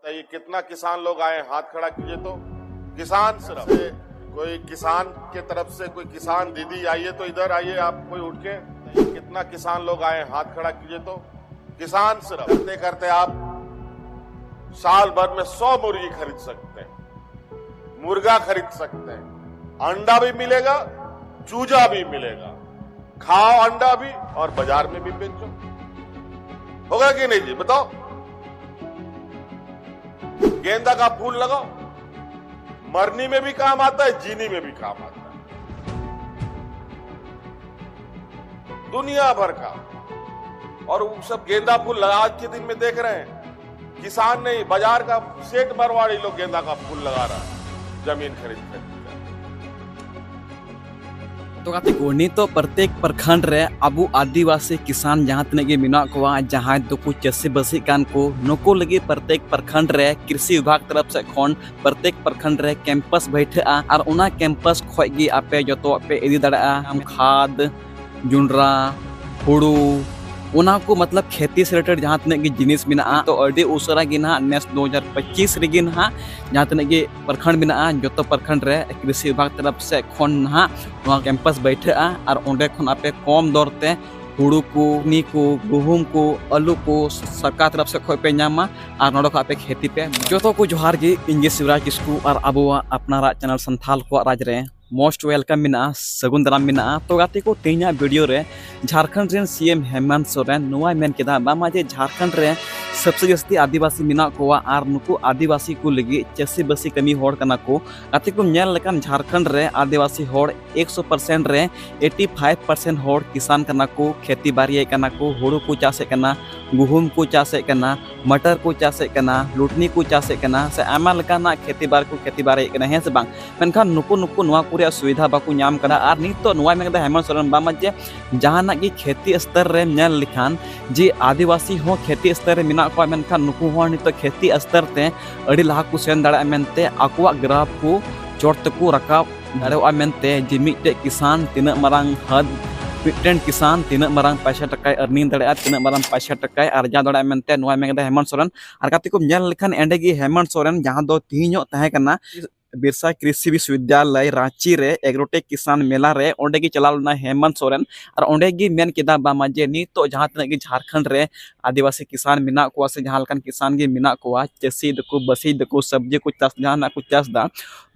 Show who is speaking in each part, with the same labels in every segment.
Speaker 1: बताइए कितना किसान लोग आए, हाथ खड़ा कीजिए। तो किसान सिर्फ से कोई किसान के तरफ से कोई किसान दीदी आइए तो इधर आइए, आप कोई उठ के। कितना किसान लोग आए, हाथ खड़ा कीजिए। तो किसान सिर्फ करते करते आप साल भर में 100 मुर्गी खरीद सकते हैं, मुर्गा खरीद सकते हैं, अंडा भी मिलेगा, चूजा भी मिलेगा। खाओ अंडा भी और बाजार में भी बेचो। होगा कि नहीं जी, बताओ। गेंदा का फूल लगाओ, मरनी में भी काम आता है, जीनी में भी काम आता है, दुनिया भर का। और वो सब गेंदा फूल आज के दिन में देख रहे हैं, किसान नहीं, बाजार का सेठ मरवाड़ी लोग गेंदा का फूल लगा रहा है, जमीन खरीद
Speaker 2: तो गाते को नितो प्रत्येक प्रखंड रे अबु आदिवासी किसान जहां तने के मिना को जहां दो को चसे बसी कान को नको लगे प्रत्येक प्रखंड रे कृषि विभाग तरफ से खोन प्रत्येक प्रखंड रे कैंपस बैठा और उना कैंपस खोगी आपे जतो पे इदी दड़ा हम खाद जुनरा हुड़ू उना को मतलब खेती से रिलेटेड जहाँ तने की जिनिस बिना तो अड़ी उसरा की ना नेस 2025 रेगी ना जहाँ तने की प्रखंड बिना जो प्रखंड रे कृषि विभाग तरफ से खोन ना कैंपस बैठे और ओंडे खोन आपे कम दरते हुड़ू को नी को गुहुम को आलू को सरकार तरफ से खोई पे नामा और नोडो को आपे खेती पे जो को जोहार जी इंजे शिवराज किस्कू और अब अपना चैनल संथाल को राज रे मोस्ट वेलकम मिना सगुन दाराम मिना। तो गाते को तेना वीडियो रे झारखंड रेन सीएम हेमंत सोरेन नुआ मेन केदा बामा जे झारखंड रे सबसे जास्ती आदिवासी मिना को और नुकु आदिवासी को लगी चसी बसी कमी होड़ कना को गाते को नेल लेकान झारखंड रे आदिवासी होड़ 100% रे 85% होड़ किसान कना को खेती बाड़ी कना को हुड़ू को चासे कना गुहुम को चासे कना मटर को चासे कना लुटनी को चासे कना से आमा लेकाना खेती बाड़ी कना है से बांग मेनखान नुकु नुकु नुआ को सुविधा बाकू नाम कना और नितो नुआ में हेमंत सोरेन बामा जे जहाना की खेती स्तर रे नेल लिखान जे आदिवासी हो खेती स्तर रे मिना को मेनखान नुकु हो नितो खेती स्तर ते अड़ी लाहा को सेन दाड़ा मेनते आकुआ ग्राफ को चोट को रकाब दाड़ा मेनते जे मिटे किसान तिना मरांग हद मिट्टन किसान तीन मारंग पैसा टका अर्निंग दाड़ा तीन मारंग पैसा टका अर्जा दाड़ा मेनते नुआ में हेमंत सोरेन और गाते को नेल लिखान एंडे गी हेमंत सोरेन जहां दो तीनो तहे कना बिरसा कृषि विश्वविद्यालय रांची रे एग्रोटेक किसान मेला रे ओंडे की चलालना हेमंत सोरेन और ओंडे की मेन केदा बामा जे नितो जहां तने की झारखंड रे आदिवासी किसान मिना को से जहां लकन किसान के मिना को चसी दको बसी दको सब्जी को चास जहां को चास दा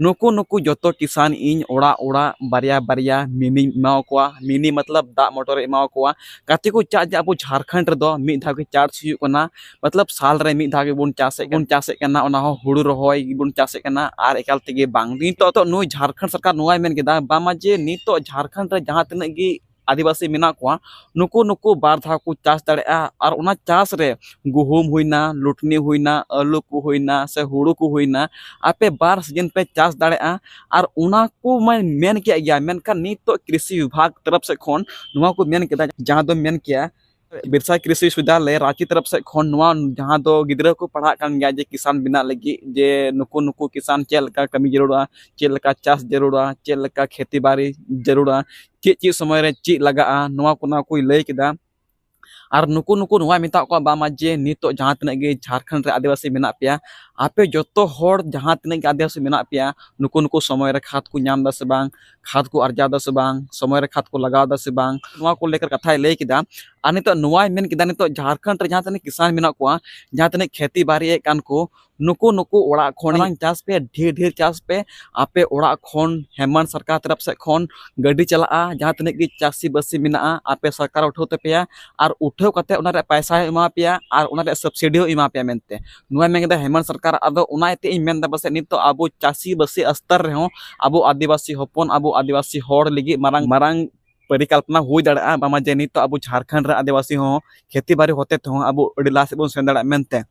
Speaker 2: नुकु नुकु जतो किसान इन ओड़ा ओड़ा बारिया बारिया मिनी माओ को मिनी मतलब दा मोटर माओ को काती को चाज अब झारखंड रे दो मी धा के चार्ज हुई कोना मतलब साल रे मी धा के बुन चासे कना ओना हुड़ू रोहय बुन चासे कना आर एकाल तेगे बांग नितो नुई झारखंड सरकार नुआ मेन केदा बामा जे नितो झारखंड रे जहां तने की आदिवासी मिना को नुकु नुकु बार धा को चास दाड़ा और उना चास रे गुहुम हुईना लुटनी हुईना आलू को हुईना से हुड़ू को हुईना आपे बार सीजन पे चास दाड़ा और उना को मैं मेन किया गया मेनखान नितो कृषि विभाग तरफ से खोन नुआ को मेन केदा जहां दो मेन किया बिरसा कृषि विश्वविद्यालय रांची तरफ से खोन नुआ जहां दो गिदरा को पढ़ा कान गया जे किसान बिना लगी जे नुकु नुकु किसान चेल का कमी जरूरा चेल का चास जरूरा चेल का खेती बाड़ी जरूरा ची समय रे ची लगा नुआ को ना कोई लय केदा और नुकु नुकु नुआ मिता को बामा जे नितो जहां तने गे झारखंड रे आदिवासी मेना पिया आपे जतो होड़ जहां तने गे आदिवासी मेना पिया नुकु नुकु समय रे खाद को नाम दा से बांग खाद को अर्जा दा से बांग समय रे खाद को लगा दा से बांग नुआ को लेकर कथा लय केदा आ नितो नुआ मेन केदा नितो झारखंड रे जहां तने किसान मेना को जहां तने खेती बाड़ी कान को नुकु नुकु ओड़ा खोन चास पे ढेर ढेर चास पे आपे ओड़ा खोन हेमंत सरकार तरफ से खोन गाड़ी चला जहां तने की चासी बसी मिना आपे सरकार उठाते पे और उठाव कते उनारे पैसा एमा पे और उनारे सब्सिडी एमा पे मेनते नुआ में हेमंत सरकार अदो उनाते इन मेन बसे नितो आबो चासी बसी स्तर रे हो आबो आदिवासी होपन आबो आदिवासी होड़ लगी मारंग मारंग परिकल्पना हुई दाड़ा बामा जे नितो आबो झारखंड रे आदिवासी हो खेती बाड़ी होते तो आबो अडी लास बन सेन दाड़ा मेनते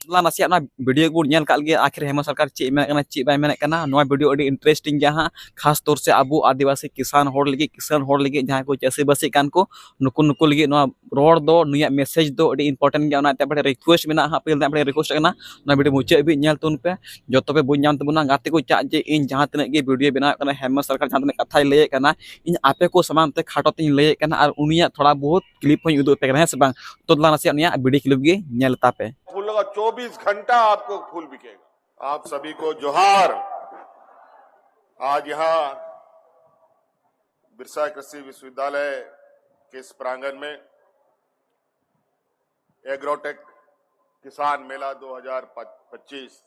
Speaker 2: नासिया वीडियो को नेल काल आखिर हेमंत सरकार ची मेना ची बाय मेना कना नोआ वीडियो अडी इंटरेस्टिंग जहां खास तौर से आबो आदिवासी किसान होड़ लगी जहां को चसे बसी कान को नुकु नुकु लगी नोआ रोड दो नुया मैसेज दो अडी इंपोर्टेंट गया ते बड़े रिक्वेस्ट मेना हा पेल बड़े रिक्वेस्ट कना नोआ वीडियो मुचे भी नेल तुन पे जतो पे बुन नाम तबुना गाते को चा जे इन जहां तने के वीडियो बना कना हेमंत सरकार जहां तने कथा लय कना इन आपे को समान ते खाटो ते लय कना और उनिया थोड़ा बहुत क्लिप होई उदो पे कना है से बांग तो नासिया निया वीडियो क्लिप गे नेल तापे
Speaker 1: फूल लगा 24 घंटा आपको फूल बिकेगा। आप सभी को जोहार। आज यहाँ बिरसा कृषि विश्वविद्यालय के इस प्रांगण में एग्रोटेक किसान मेला 2025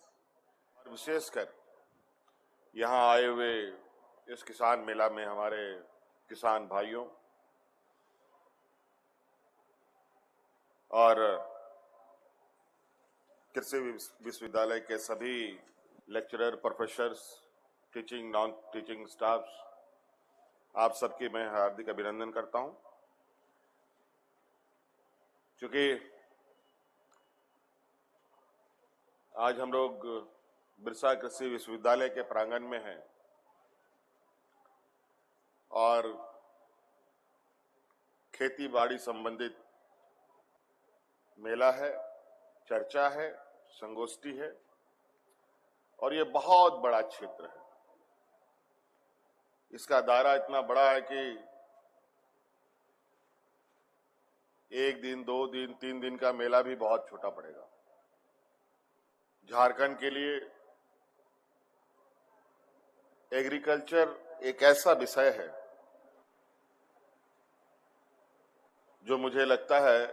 Speaker 1: और विशेषकर यहाँ आए हुए इस किसान मेला में हमारे किसान भाइयों और कृषि विश्वविद्यालय के सभी lecturer, professors, teaching, non teaching staffs, आप सबकी मैं हार्दिक अभिनंदन करता हूं। क्योंकि आज हम लोग बिरसा कृषि विश्वविद्यालय के प्रांगण में हैं और खेती बाड़ी संबंधित मेला है, चर्चा है, संगोष्ठी है और ये बहुत बड़ा क्षेत्र है। इसका दायरा इतना बड़ा है कि 1 दिन, 2 दिन, 3 दिन का मेला भी बहुत छोटा पड़ेगा। झारखंड के लिए एग्रीकल्चर एक ऐसा विषय है जो मुझे लगता है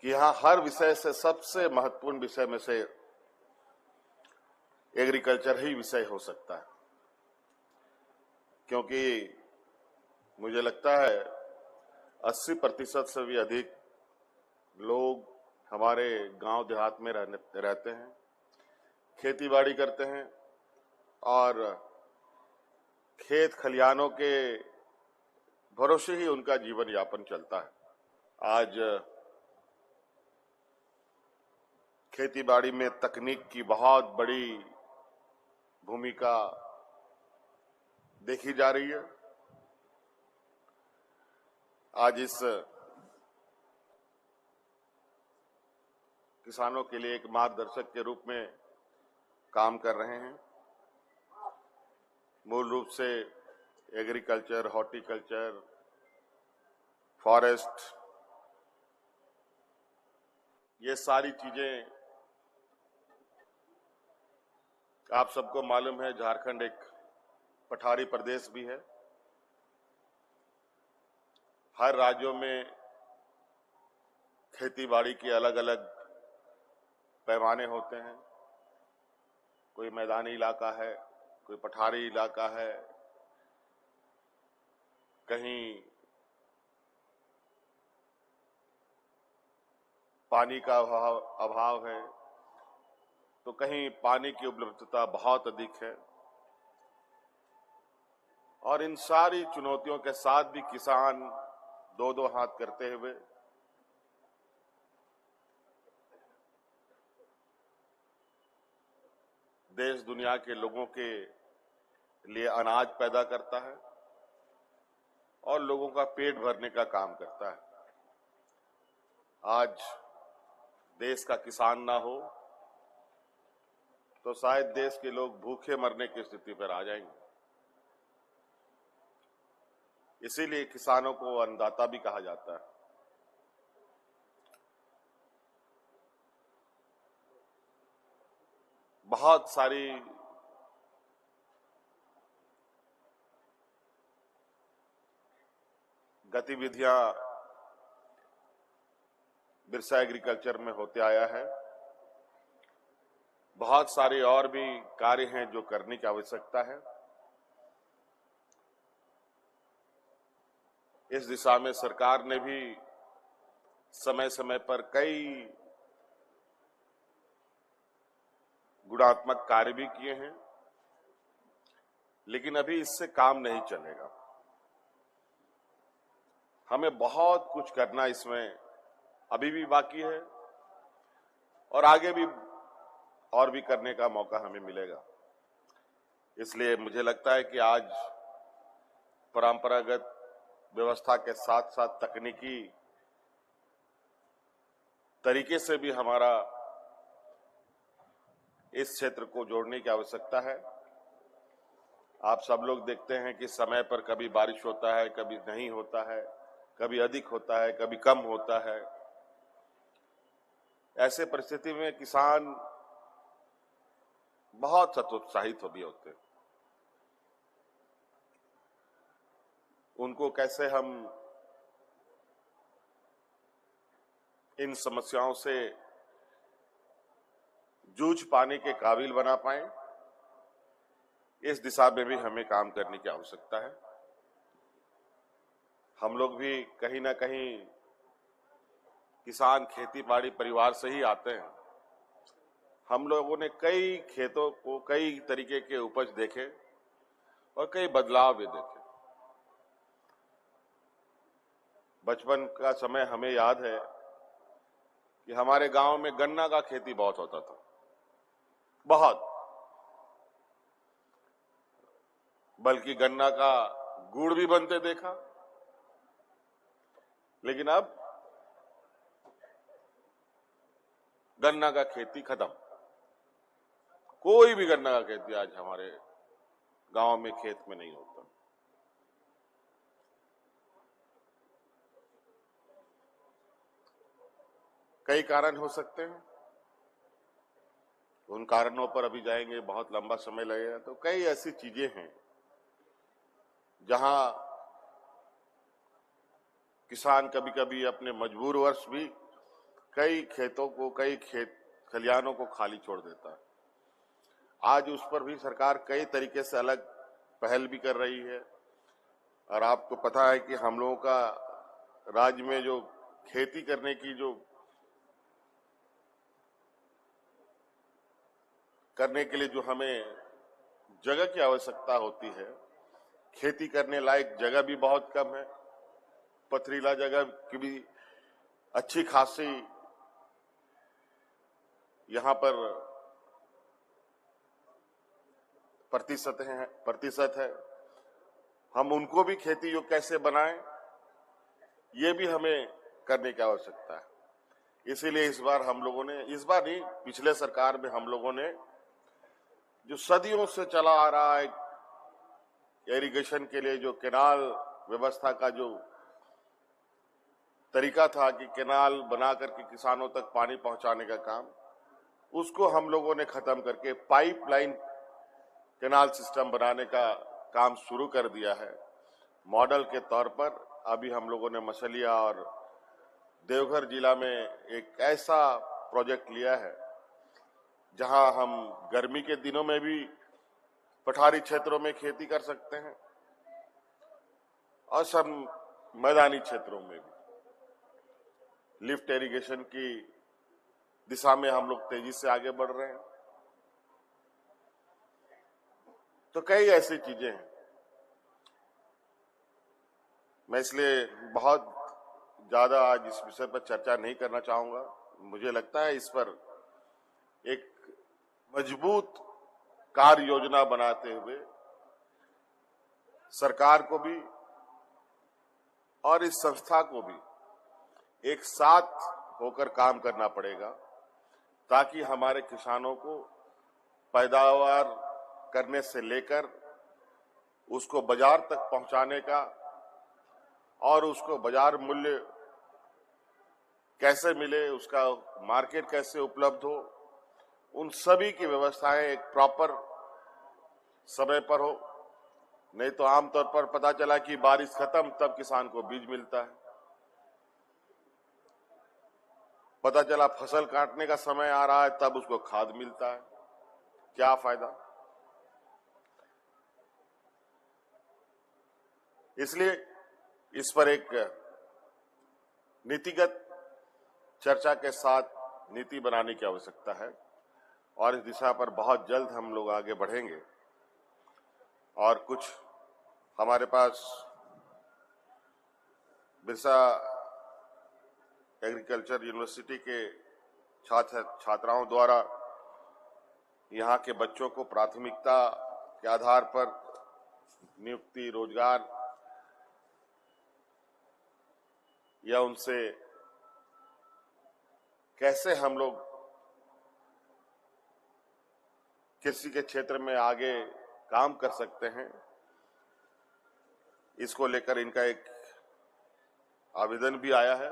Speaker 1: कि यहां हर विषय से सबसे महत्वपूर्ण विषय में से एग्रीकल्चर ही विषय हो सकता है। क्योंकि मुझे लगता है 80% से भी अधिक लोग हमारे गांव देहात में रहते हैं, खेती बाड़ी करते हैं और खेत खलिहानों के भरोसे ही उनका जीवन यापन चलता है। आज खेती बाड़ी में तकनीक की बहुत बड़ी भूमिका देखी जा रही है। आज इस किसानों के लिए एक मार्गदर्शक के रूप में काम कर रहे हैं। मूल रूप से एग्रीकल्चर, हॉर्टिकल्चर, फॉरेस्ट, ये सारी चीजें आप सबको मालूम है। झारखंड एक पठारी प्रदेश भी है। हर राज्यों में खेती बाड़ी के अलग अलग पैमाने होते हैं। कोई मैदानी इलाका है, कोई पठारी इलाका है, कहीं पानी का अभाव है तो कहीं पानी की उपलब्धता बहुत अधिक है। और इन सारी चुनौतियों के साथ भी किसान दो हाथ करते हुए देश दुनिया के लोगों के लिए अनाज पैदा करता है और लोगों का पेट भरने का काम करता है। आज देश का किसान ना हो तो शायद देश के लोग भूखे मरने की स्थिति पर आ जाएंगे। इसीलिए किसानों को अन्नदाता भी कहा जाता है। बहुत सारी गतिविधियां बिरसा एग्रीकल्चर में होते आया है। बहुत सारे और भी कार्य हैं जो करने की आवश्यकता है। इस दिशा में सरकार ने भी समय समय पर कई गुणात्मक कार्य भी किए हैं, लेकिन अभी इससे काम नहीं चलेगा। हमें बहुत कुछ करना इसमें अभी भी बाकी है और आगे भी और भी करने का मौका हमें मिलेगा। इसलिए मुझे लगता है कि आज परंपरागत व्यवस्था के साथ साथ तकनीकी तरीके से भी हमारा इस क्षेत्र को जोड़ने की आवश्यकता है। आप सब लोग देखते हैं कि समय पर कभी बारिश होता है, कभी नहीं होता है, कभी अधिक होता है, कभी कम होता है। ऐसे परिस्थिति में किसान बहुत हतोत्साहित भी होते हैं। उनको कैसे हम इन समस्याओं से जूझ पाने के काबिल बना पाए, इस दिशा में भी हमें काम करने की आवश्यकता है। हम लोग भी कहीं ना कहीं किसान खेती बाड़ी परिवार से ही आते हैं। हम लोगों ने कई खेतों को, कई तरीके के उपज देखे और कई बदलाव भी देखे। बचपन का समय हमें याद है कि हमारे गांव में गन्ना का खेती बहुत होता था, बहुत, बल्कि गन्ना का गुड़ भी बनते देखा। लेकिन अब गन्ना का खेती खत्म। कोई भी गन्ना का खेती आज हमारे गांव में खेत में नहीं होता। कई कारण हो सकते हैं, उन कारणों पर अभी जाएंगे, बहुत लंबा समय लगेगा। तो कई ऐसी चीजें हैं जहां किसान कभी कभी अपने मजबूरवश भी कई खेतों को, कई खेत खलिहानों को खाली छोड़ देता है। आज उस पर भी सरकार कई तरीके से अलग पहल भी कर रही है। और आपको पता है कि हम लोगों का राज्य में जो खेती करने की करने के लिए जो हमें जगह की आवश्यकता होती है, खेती करने लायक जगह भी बहुत कम है। पथरीला जगह की भी अच्छी खासी यहां पर प्रतिशत है। हम उनको भी खेती योग्य कैसे बनाएं, ये भी हमें करने की आवश्यकता है। इसीलिए इस बार हम लोगों ने, इस बार नहीं, पिछले सरकार में हम लोगों ने जो सदियों से चला आ रहा है इरिगेशन के लिए, जो केनाल व्यवस्था का जो तरीका था कि केनाल बना करके किसानों तक पानी पहुंचाने का काम, उसको हम लोगों ने खत्म करके पाइपलाइन केनाल सिस्टम बनाने का काम शुरू कर दिया है। मॉडल के तौर पर अभी हम लोगों ने मछलिया और देवघर जिला में एक ऐसा प्रोजेक्ट लिया है जहां हम गर्मी के दिनों में भी पठारी क्षेत्रों में खेती कर सकते हैं और सब मैदानी क्षेत्रों में भी लिफ्ट इरिगेशन की दिशा में हम लोग तेजी से आगे बढ़ रहे हैं। तो कई ऐसी चीजें हैं। मैं इसलिए बहुत ज्यादा आज इस विषय पर चर्चा नहीं करना चाहूंगा। मुझे लगता है इस पर एक मजबूत कार्य योजना बनाते हुए सरकार को भी और इस संस्था को भी एक साथ होकर काम करना पड़ेगा, ताकि हमारे किसानों को पैदावार करने से लेकर उसको बाजार तक पहुंचाने का और उसको बाजार मूल्य कैसे मिले, उसका मार्केट कैसे उपलब्ध हो, उन सभी की व्यवस्थाएं एक प्रॉपर समय पर हो। नहीं तो आमतौर पर पता चला कि बारिश खत्म तब किसान को बीज मिलता है, पता चला फसल काटने का समय आ रहा है तब उसको खाद मिलता है। क्या फायदा? इसलिए इस पर एक नीतिगत चर्चा के साथ नीति बनाने की आवश्यकता है और इस दिशा पर बहुत जल्द हम लोग आगे बढ़ेंगे। और कुछ हमारे पास बिरसा एग्रीकल्चर यूनिवर्सिटी के छात्राओं द्वारा यहाँ के बच्चों को प्राथमिकता के आधार पर नियुक्ति, रोजगार या उनसे कैसे हम लोग कृषि के क्षेत्र में आगे काम कर सकते हैं, इसको लेकर इनका एक आवेदन भी आया है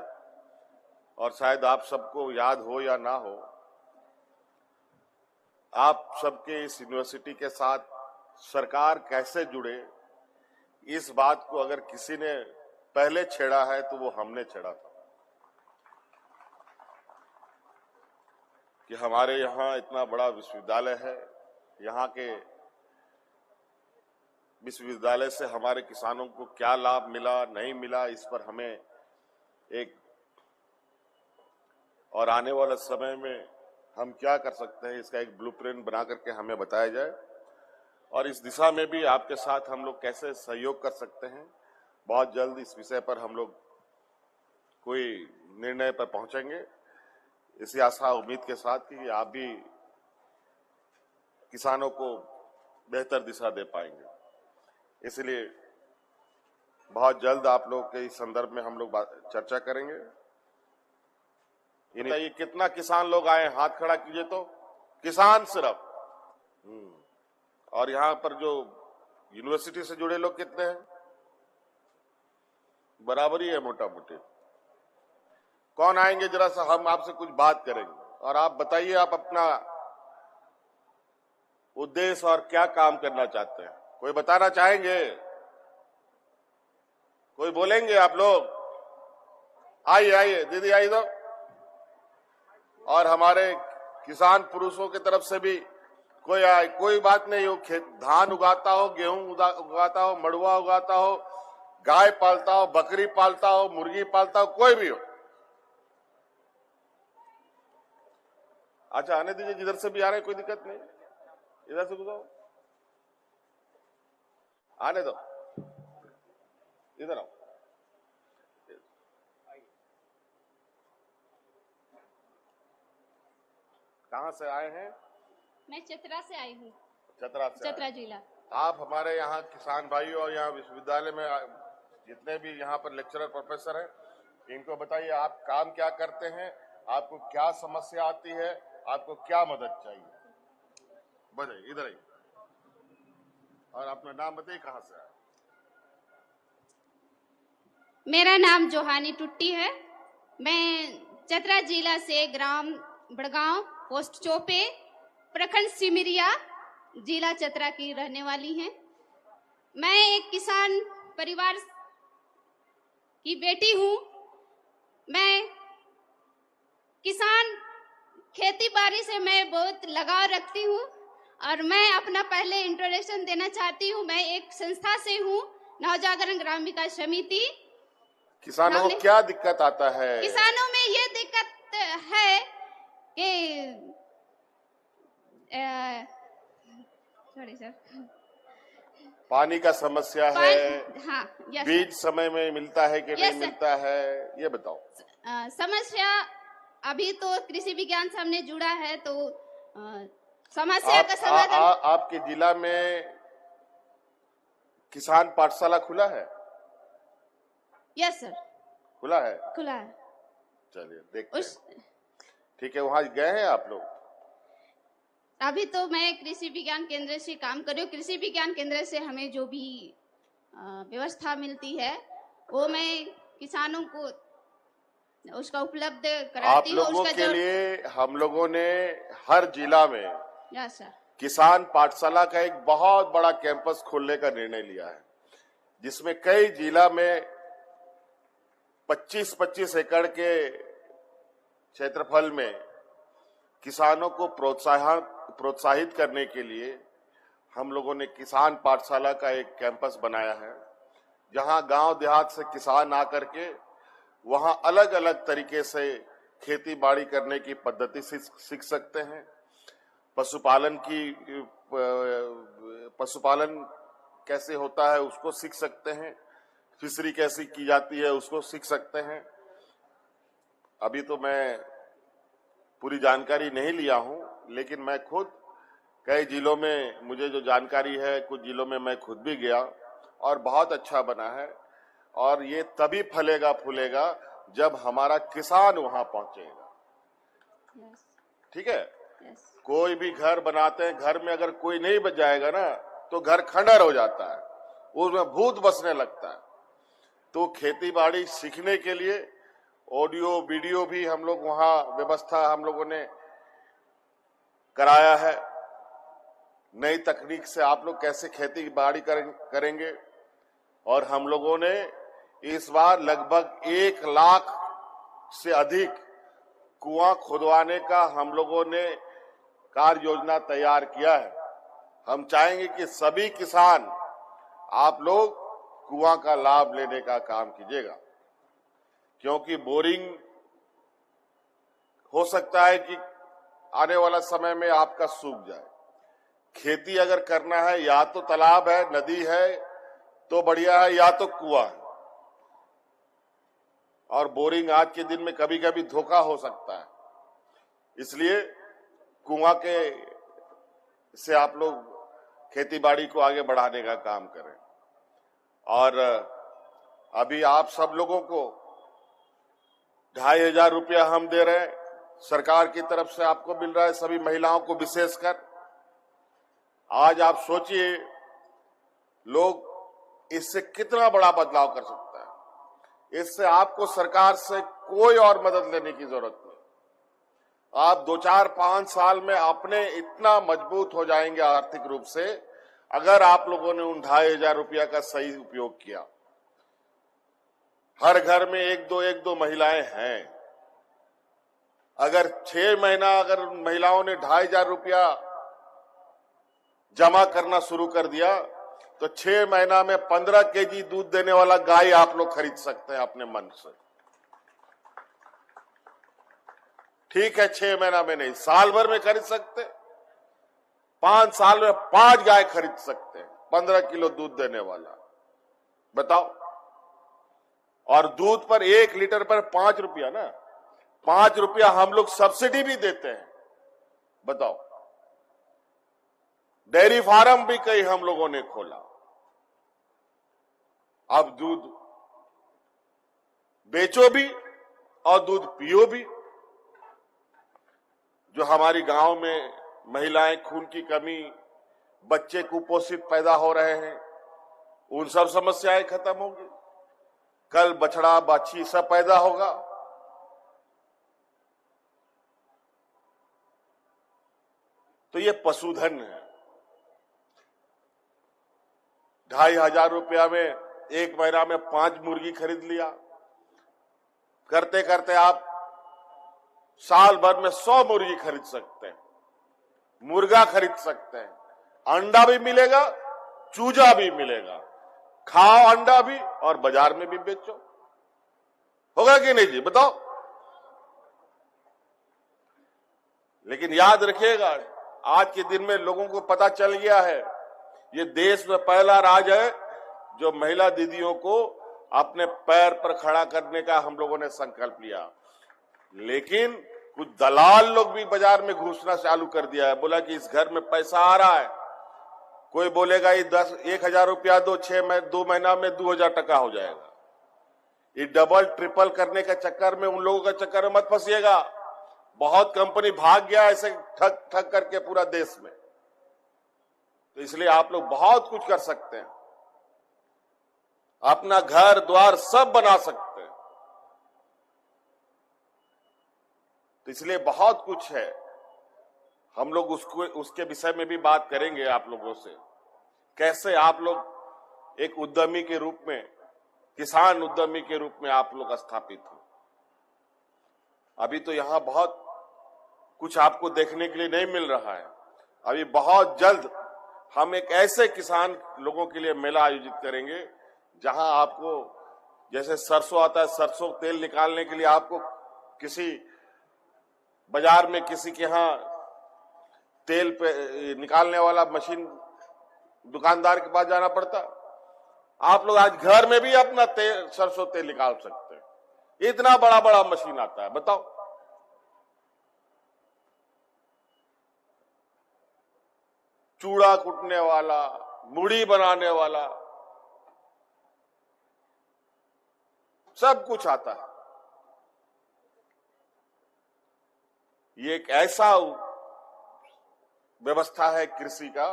Speaker 1: और शायद आप सबको याद हो या ना हो, आप सबके इस यूनिवर्सिटी के साथ सरकार कैसे जुड़े, इस बात को अगर किसी ने पहले छेड़ा है तो वो हमने छेड़ा था कि हमारे यहाँ इतना बड़ा विश्वविद्यालय है, यहाँ के विश्वविद्यालय से हमारे किसानों को क्या लाभ मिला नहीं मिला, इस पर हमें एक और आने वाले समय में हम क्या कर सकते हैं इसका एक ब्लूप्रिंट बना करके हमें बताया जाए और इस दिशा में भी आपके साथ हम लोग कैसे सहयोग कर सकते हैं। बहुत जल्द इस विषय पर हम लोग कोई निर्णय पर पहुंचेंगे, इसी आशा उम्मीद के साथ कि आप भी किसानों को बेहतर दिशा दे पाएंगे। इसलिए बहुत जल्द आप लोग के इस संदर्भ में हम लोग चर्चा करेंगे। ये कितना किसान लोग आए, हाथ खड़ा कीजिए तो। किसान सिर्फ और यहाँ पर जो यूनिवर्सिटी से जुड़े लोग कितने हैं? बराबरी है मोटा मोटी। कौन आएंगे जरा सा, हम आपसे कुछ बात करेंगे और आप बताइए आप अपना उद्देश्य और क्या काम करना चाहते हैं। कोई बताना चाहेंगे? कोई बोलेंगे आप लोग? आइए आइए दीदी आइए तो। और हमारे किसान पुरुषों की तरफ से भी कोई आए, कोई बात नहीं हो, धान उगाता हो, गेहूं उगाता हो, मड़ुआ उगाता हो, गाय पालता हो, बकरी पालता हो, मुर्गी पालता हो, कोई भी हो। अच्छा आने दीजिए, जिधर से भी आ रहे कोई दिक्कत नहीं, इधर से गुजारो, आने दो, इधर आओ। कहाँ से आए हैं?
Speaker 3: मैं चतरा से आई हूँ।
Speaker 1: चतरा
Speaker 3: जिला।
Speaker 1: आप हमारे यहाँ किसान भाई और यहाँ विश्वविद्यालय में जितने भी यहाँ पर लेक्चरर प्रोफेसर हैं, इनको बताइए आप काम क्या करते हैं, आपको क्या समस्या आती है, आपको क्या मदद चाहिए। बताइए, इधर आइए और अपना नाम बताइए, कहाँ से आए?
Speaker 3: मेरा नाम जोहानी टुट्टी है। मैं चतरा जिला से ग्राम बड़गांव, पोस्ट चौपे, प्रखंड सिमरिया, जिला चतरा की रहने वाली हैं। मैं एक किसान परिवार की बेटी हूँ। मैं किसान खेती बाड़ी से मैं बहुत लगाव रखती हूँ और मैं अपना पहले इंट्रोडक्शन देना चाहती हूँ। मैं एक संस्था से हूँ, नवजागरण ग्राम विकास समिति।
Speaker 1: किसानों को क्या दिक्कत आता है?
Speaker 3: किसानों में ये दिक्कत है कि सॉरी सर,
Speaker 1: पानी का समस्या है।
Speaker 3: हाँ,
Speaker 1: बीज समय में मिलता है कि नहीं मिलता है, ये बताओ।
Speaker 3: समस्या अभी तो कृषि विज्ञान से हमने जुड़ा है तो समस्या का समाधान।
Speaker 1: आपके जिला में किसान पाठशाला खुला है?
Speaker 3: यस सर,
Speaker 1: खुला है।
Speaker 3: खुला है।
Speaker 1: चलिए देखते हैं। ठीक है, वहां गए हैं आप लोग?
Speaker 3: अभी तो मैं कृषि विज्ञान केंद्र से काम कर रही हूँ। कृषि विज्ञान केंद्र से हमें जो भी व्यवस्था मिलती है वो मैं किसानों को उसका उपलब्ध कराती हूँ।
Speaker 1: आप लोगों के लिए हम लोगों ने हर जिला में
Speaker 3: यस सर
Speaker 1: किसान पाठशाला का एक बहुत बड़ा कैंपस खोलने का निर्णय लिया है, जिसमें कई जिला में 25-25 एकड़ के क्षेत्रफल में किसानों को प्रोत्साहित करने के लिए हम लोगों ने किसान पाठशाला का एक कैंपस बनाया है, जहां गांव देहात से किसान आकर के वहां अलग अलग तरीके से खेती बाड़ी करने की पद्धति सीख सकते हैं। पशुपालन कैसे होता है उसको सीख सकते हैं, फिशरी कैसी की जाती है उसको सीख सकते हैं। अभी तो मैं पूरी जानकारी नहीं लिया हूं, लेकिन मैं खुद कई जिलों में मुझे जो जानकारी है, कुछ जिलों में मैं खुद भी गया और बहुत अच्छा बना है। और ये तभी फलेगा फूलेगा जब हमारा किसान वहां पहुंचेगा। ठीक है? कोई भी घर बनाते हैं, घर में अगर कोई नहीं बच जाएगा ना तो घर खंडर हो जाता है, उसमें भूत बसने लगता है। तो खेती बाड़ी सीखने के लिए ऑडियो वीडियो भी हम लोग वहां व्यवस्था हम लोगों ने कराया है। नई तकनीक से आप लोग कैसे खेती बाड़ी करेंगे। और हम लोगों ने इस बार लगभग 1 लाख से अधिक कुआं खुदवाने का हम लोगों ने कार्य योजना तैयार किया है। हम चाहेंगे कि सभी किसान आप लोग कुआं का लाभ लेने का काम कीजिएगा, क्योंकि बोरिंग हो सकता है कि आने वाला समय में आपका सूख जाए। खेती अगर करना है, या तो तालाब है, नदी है तो बढ़िया है, या तो कुआं है। और बोरिंग आज के दिन में कभी कभी धोखा हो सकता है, इसलिए कुआं के से आप लोग खेती बाड़ी को आगे बढ़ाने का काम करें। और अभी आप सब लोगों को 2500 रुपया हम दे रहे हैं, सरकार की तरफ से आपको मिल रहा है, सभी महिलाओं को विशेषकर। आज आप सोचिए लोग इससे कितना बड़ा बदलाव कर सकता है। इससे आपको सरकार से कोई और मदद लेने की जरूरत नहीं। आप 2-4-5 साल में अपने इतना मजबूत हो जाएंगे आर्थिक रूप से, अगर आप लोगों ने उन 2500 रुपया का सही उपयोग किया। हर घर में एक दो महिलाएं हैं। अगर 6 महीना अगर महिलाओं ने 2500 रुपया जमा करना शुरू कर दिया तो 6 महीना में 15 केजी दूध देने वाला गाय आप लोग खरीद सकते हैं अपने मन से। ठीक है, 6 महीना में नहीं, साल भर में खरीद सकते। 5 साल में 5 गाय खरीद सकते हैं 15 किलो दूध देने वाला। बताओ। और दूध पर 1 लीटर पर 5 रुपया ना, 5 रुपया हम लोग सब्सिडी भी देते हैं। बताओ। डेयरी फार्म भी कई हम लोगों ने खोला। अब दूध बेचो भी और दूध पियो भी। जो हमारी गांव में महिलाएं खून की कमी, बच्चे कुपोषित पैदा हो रहे हैं, उन सब समस्याएं खत्म होंगी। कल बछड़ा बाछी सब पैदा होगा। तो ये पशुधन है। 2500 रुपया में 1 महीना में 5 मुर्गी खरीद लिया। करते करते आप साल भर में 100 मुर्गी खरीद सकते हैं, मुर्गा खरीद सकते हैं, अंडा भी मिलेगा, चूजा भी मिलेगा। खाओ अंडा भी और बाजार में भी बेचो। होगा कि नहीं जी, बताओ। लेकिन याद रखिएगा, आज के दिन में लोगों को पता चल गया है, ये देश में पहला राज्य है जो महिला दीदियों को अपने पैर पर खड़ा करने का हम लोगों ने संकल्प लिया। लेकिन कुछ दलाल लोग भी बाजार में घुसना चालू कर दिया है। बोला कि इस घर में पैसा आ रहा है, कोई बोलेगा ये 10-1000 रुपया दो, 2 महीना में 2000 टका हो जाएगा। ये डबल ट्रिपल करने के चक्कर में, उन लोगों के चक्कर में मत फंसिएगा। बहुत कंपनी भाग गया ऐसे ठग ठग करके पूरा देश में। तो इसलिए आप लोग बहुत कुछ कर सकते हैं, अपना घर द्वार सब बना सकते हैं। तो इसलिए बहुत कुछ है, हम लोग उसके विषय में भी बात करेंगे आप लोगों से। कैसे आप लोग एक उद्यमी के रूप में, किसान उद्यमी के रूप में आप लोग स्थापित हो। अभी तो यहां बहुत कुछ आपको देखने के लिए नहीं मिल रहा है। अभी बहुत जल्द हम एक ऐसे किसान लोगों के लिए मेला आयोजित करेंगे जहां आपको, जैसे सरसों आता है, सरसों तेल निकालने के लिए आपको किसी बाजार में किसी के यहां तेल पे निकालने वाला मशीन दुकानदार के पास जाना पड़ता, आप लोग आज घर में भी अपना सरसों तेल निकाल सकते हैं। इतना बड़ा बड़ा मशीन आता है। बताओ। चूड़ा कूटने वाला, मुड़ी बनाने वाला, सब कुछ आता है। ये एक ऐसा व्यवस्था है कृषि का,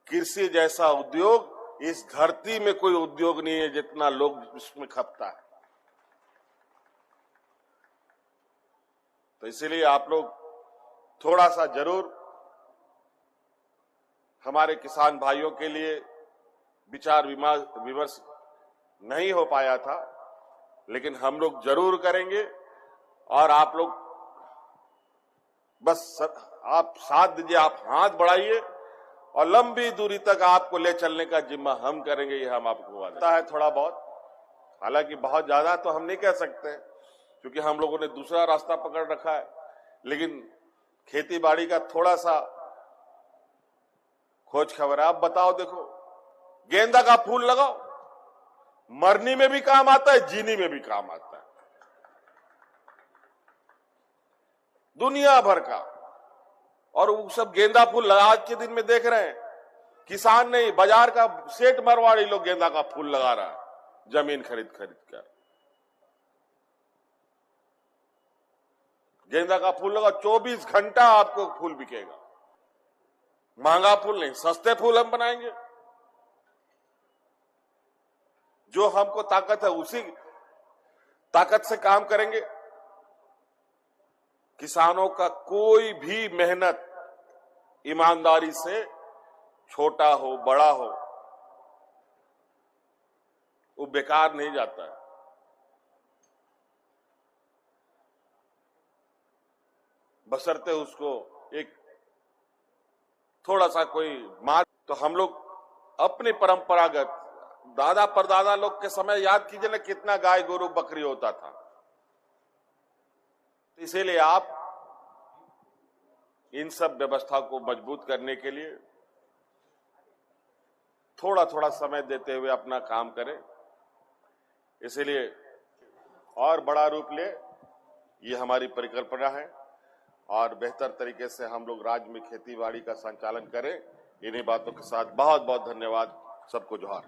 Speaker 1: कृषि जैसा उद्योग इस धरती में कोई उद्योग नहीं है जितना लोग इसमें खपता है। तो इसीलिए आप लोग थोड़ा सा जरूर हमारे किसान भाइयों के लिए विचार विमर्श नहीं हो पाया था, लेकिन हम लोग जरूर करेंगे। और आप लोग बस आप साथ दीजिए, आप हाथ बढ़ाइए और लंबी दूरी तक आपको ले चलने का जिम्मा हम करेंगे, ये हम आपको वादा है। थोड़ा बहुत, हालांकि बहुत ज्यादा तो हम नहीं कह सकते क्योंकि हम लोगों ने दूसरा रास्ता पकड़ रखा है, लेकिन खेती बाड़ी का थोड़ा सा खोज खबर है। आप बताओ, देखो गेंदा का फूल लगाओ, मरनी में भी काम आता है, जीनी में भी काम आता है, दुनिया भर का। और वो सब गेंदा फूल आज के दिन में देख रहे हैं, किसान नहीं, बाजार का सेठ मरवाड़ी लोग गेंदा का फूल लगा रहा है जमीन खरीद कर। गेंदा का फूल लगा, 24 घंटा आपको फूल बिकेगा। महंगा फूल नहीं, सस्ते फूल हम बनाएंगे। जो हमको ताकत है उसी ताकत से काम करेंगे। किसानों का कोई भी मेहनत ईमानदारी से, छोटा हो बड़ा हो, वो बेकार नहीं जाता है। बशर्ते उसको एक थोड़ा सा कोई मार। तो हम लोग अपने परंपरागत दादा परदादा लोग के समय याद कीजिए ना, कितना गाय गोरु बकरी होता था। इसीलिए आप इन सब व्यवस्था को मजबूत करने के लिए थोड़ा थोड़ा समय देते हुए अपना काम करें। इसीलिए और बड़ा रूप ले, ये हमारी परिकल्पना है और बेहतर तरीके से हम लोग राज्य में खेती बाड़ी का संचालन करें। इन्हीं बातों के साथ बहुत बहुत धन्यवाद, सबको जोहार।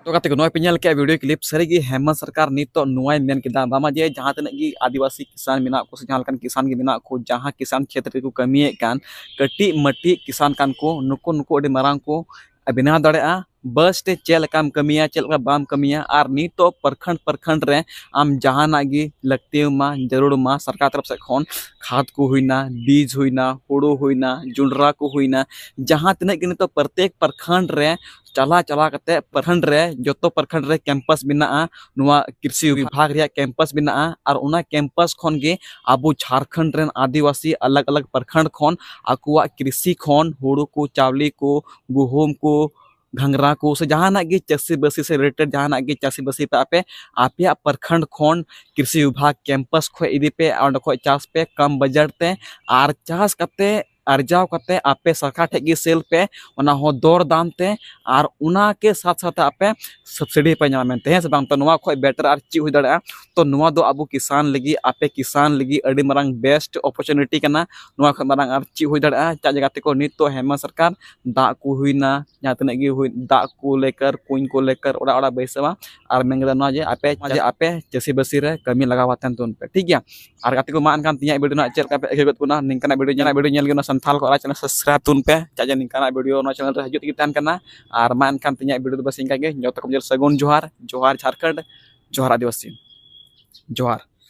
Speaker 2: तो कते नोय पे नेल के वीडियो क्लिप सरीगी हेमंत सरकार नितो नोय मेन किदा बामा जे जहां तने की आदिवासी किसान मेना को जहां लकन किसान के मेना को जहां किसान क्षेत्र को कमिए कान कटी मटी किसान कान को नुको नुको अडी मारांग को बिना दड़ेआ बस ते चेलकाम कमिया चेलका बाम कमिया और नितो प्रखंड रे आम जहाना गी लगते मा जरूर मा सरकार तरफ से खन खाद को हुईना, बीज हुईना, हुड़ो हुईना, जुंडरा को हुईना, जहां तने कि नितो प्रत्येक प्रखंड रे चला कते प्रखंड रे जोतो प्रखंड रे कैंपस बिना नुआ कृषि विभाग रे कैंपस बिना और उना कैंपस खन गे आबो झारखंड रेन आदिवासी अलग अलग प्रखंड खन आकुआ कृषि खन हुड़ो को, चावली को, गुहूम को, घंगरा को से जहाना गे चाषी बसी से रिलेटेड जहाना गे चाषी बसी पे आपे प्रखंड खन कृषि विभाग कैंपस खो इदी पे और खो चाष पे कम बजट ते और चाष कते अर्जाव कते आपे सरकार ठेगी सेल पे उना हो दर दाम ते और उना के साथ साथ आपे सब्सिडी पे नामते हैं से बांग तो नुआ खो बेटर और ची हुई दड़ा। तो नुआ दो अबो किसान लगी आपे किसान लगी अड़ी मरंग बेस्ट अपॉर्चुनिटी कना नुआ खो मरंग और ची हुई दड़ा। चा जगह ते को नित तो हेमंत सरकार दा को हुईना जहां तने गी हुई दा को लेकर कुइन को लेकर ओड़ा ओड़ा बैसवा और मेंगदा नुआ जे आपे चासी बसी रे कमी लगावातन तुन पे ठीक गया। और गाते को मान कान तिया वीडियो ना चेल का पे एगत कुना निंकना वीडियो नेल गे संथाल को चैनल सब्सक्राइब तुन पे चाजा निंकना वीडियो ना चैनल रे हजूत की तान करना और मान कान तिया वीडियो बस इनका गे जो तक सगुन जोहार। जोहार झारखंड, जोहार आदिवासी, जोहार।